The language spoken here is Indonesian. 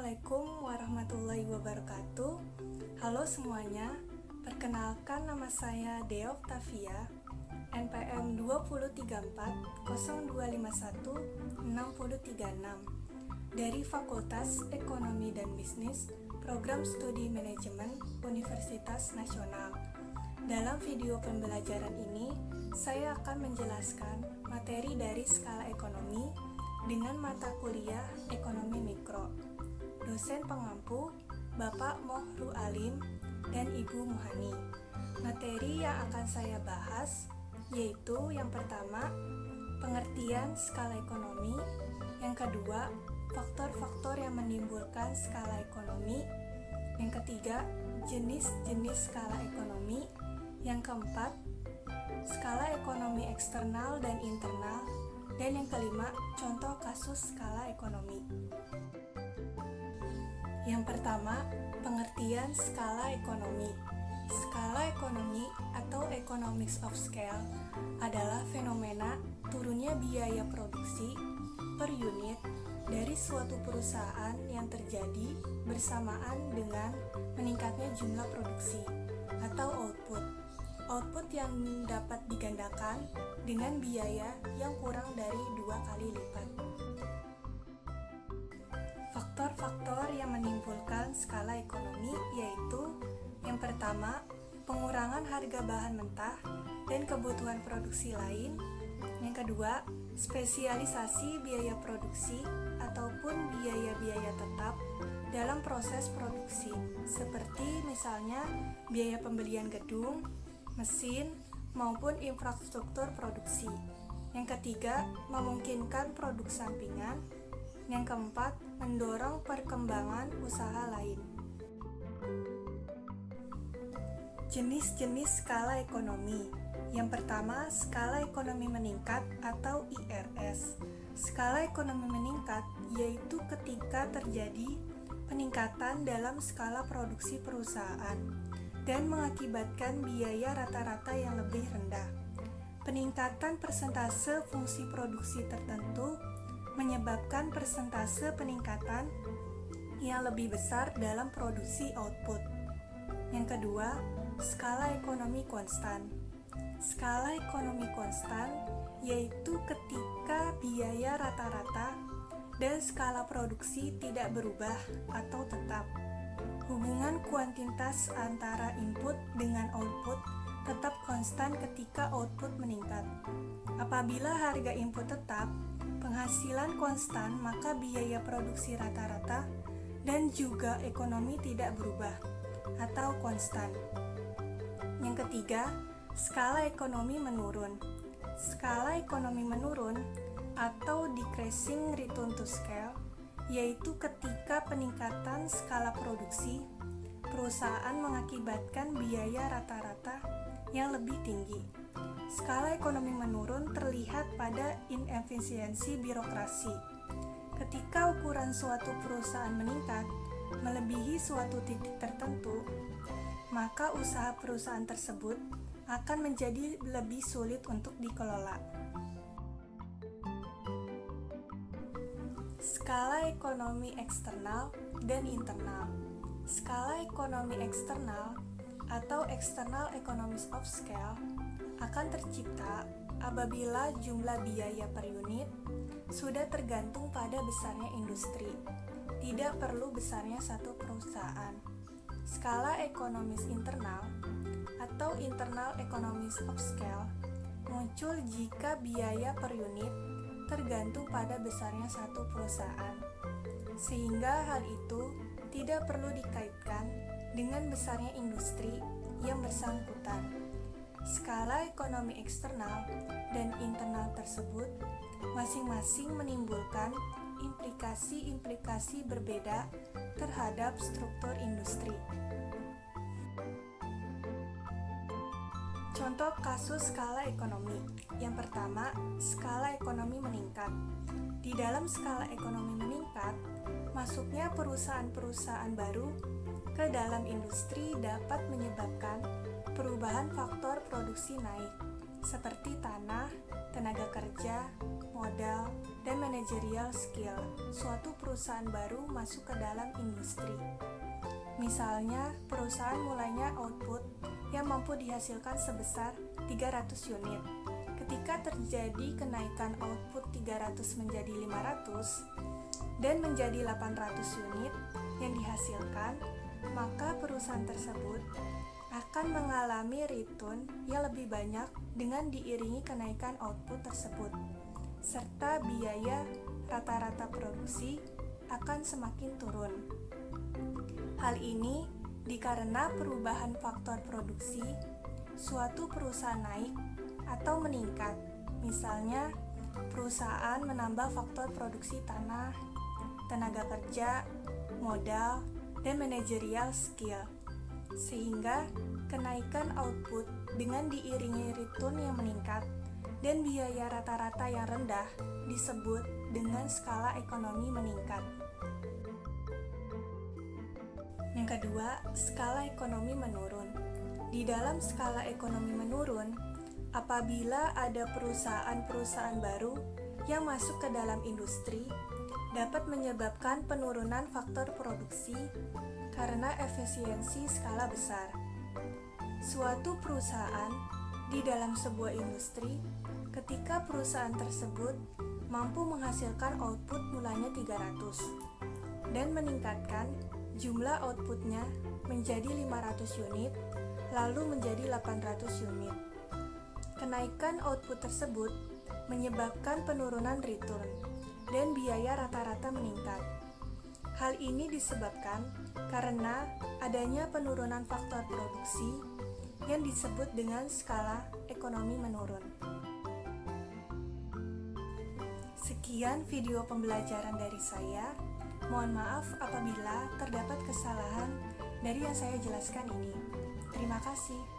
Assalamualaikum warahmatullahi wabarakatuh. Halo semuanya, perkenalkan nama saya Dea Oktavia, NPM 20340251636 dari Fakultas Ekonomi dan Bisnis, Program Studi Manajemen Universitas Nasional. Dalam video pembelajaran ini, saya akan menjelaskan materi dari skala ekonomi dengan mata kuliah Ekonomi Mikro. Dosen pengampu Bapak Mohru Alim dan Ibu Muhani. Materi yang akan saya bahas yaitu yang pertama, pengertian skala ekonomi, yang kedua, faktor-faktor yang menimbulkan skala ekonomi, yang ketiga, jenis-jenis skala ekonomi, yang keempat, skala ekonomi eksternal dan internal, dan yang kelima, contoh kasus skala ekonomi. Yang pertama, pengertian skala ekonomi. Skala ekonomi atau economics of scale adalah fenomena turunnya biaya produksi per unit dari suatu perusahaan yang terjadi bersamaan dengan meningkatnya jumlah produksi atau output. Output yang dapat digandakan dengan biaya yang kurang dari 2 kali lipat. Faktor-faktor yang menimbulkan skala ekonomi yaitu yang pertama, pengurangan harga bahan mentah dan kebutuhan produksi lain. Yang kedua, spesialisasi biaya produksi ataupun biaya-biaya tetap dalam proses produksi, seperti misalnya biaya pembelian gedung, mesin, maupun infrastruktur produksi. Yang ketiga, memungkinkan produk sampingan. Yang keempat, mendorong perkembangan usaha lain. Jenis-jenis skala ekonomi. Yang pertama, skala ekonomi meningkat atau IRS. Skala ekonomi meningkat yaitu ketika terjadi peningkatan dalam skala produksi perusahaan dan mengakibatkan biaya rata-rata yang lebih rendah. Peningkatan persentase fungsi produksi tertentu menyebabkan persentase peningkatan yang lebih besar dalam produksi output. Yang kedua, skala ekonomi konstan. Skala ekonomi konstan yaitu ketika biaya rata-rata dan skala produksi tidak berubah atau tetap. Hubungan kuantitas antara input dengan output tetap konstan ketika output meningkat. Apabila harga input tetap, penghasilan konstan, maka biaya produksi rata-rata dan juga ekonomi tidak berubah atau konstan. Yang ketiga, skala ekonomi menurun. Skala ekonomi menurun atau decreasing return to scale yaitu ketika peningkatan skala produksi perusahaan mengakibatkan biaya rata-rata yang lebih tinggi. Skala ekonomi menurun terlihat pada inefisiensi birokrasi. Ketika ukuran suatu perusahaan meningkat melebihi suatu titik tertentu, maka usaha perusahaan tersebut akan menjadi lebih sulit untuk dikelola. Skala ekonomi eksternal dan internal. Skala ekonomi eksternal atau external economies of scale akan tercipta apabila jumlah biaya per unit sudah tergantung pada besarnya industri, tidak perlu besarnya satu perusahaan. Skala ekonomis internal atau internal economies of scale muncul jika biaya per unit tergantung pada besarnya satu perusahaan, sehingga hal itu tidak perlu dikaitkan dengan besarnya industri yang bersangkutan. Skala ekonomi eksternal dan internal tersebut masing-masing menimbulkan implikasi-implikasi berbeda terhadap struktur industri. Contoh kasus skala ekonomi. Yang pertama, skala ekonomi meningkat. Di dalam skala ekonomi meningkat, masuknya perusahaan-perusahaan baru ke dalam industri dapat menyebabkan perubahan faktor produksi naik, seperti tanah, tenaga kerja, modal, dan manajerial skill suatu perusahaan baru masuk ke dalam industri. Misalnya, perusahaan mulainya output yang mampu dihasilkan sebesar 300 unit. Ketika terjadi kenaikan output 300 menjadi 500 dan menjadi 800 unit yang dihasilkan, maka perusahaan tersebut akan mengalami return yang lebih banyak dengan diiringi kenaikan output tersebut, serta biaya rata-rata produksi akan semakin turun. Hal ini dikarenakan perubahan faktor produksi suatu perusahaan naik atau meningkat. Misalnya, perusahaan menambah faktor produksi tanah, tenaga kerja, modal, dan manajerial skill, sehingga kenaikan output dengan diiringi return yang meningkat dan biaya rata-rata yang rendah disebut dengan skala ekonomi meningkat. Yang kedua, skala ekonomi menurun. Di dalam skala ekonomi menurun, apabila ada perusahaan-perusahaan baru yang masuk ke dalam industri, dapat menyebabkan penurunan faktor produksi karena efisiensi skala besar. Suatu perusahaan di dalam sebuah industri, ketika perusahaan tersebut mampu menghasilkan output mulanya 300 dan meningkatkan jumlah outputnya menjadi 500 unit, lalu menjadi 800 unit. Kenaikan output tersebut menyebabkan penurunan return dan biaya rata-rata meningkat. Hal ini disebabkan karena adanya penurunan faktor produksi yang disebut dengan skala ekonomi menurun. Sekian video pembelajaran dari saya. Mohon maaf apabila terdapat kesalahan dari yang saya jelaskan ini. Terima kasih.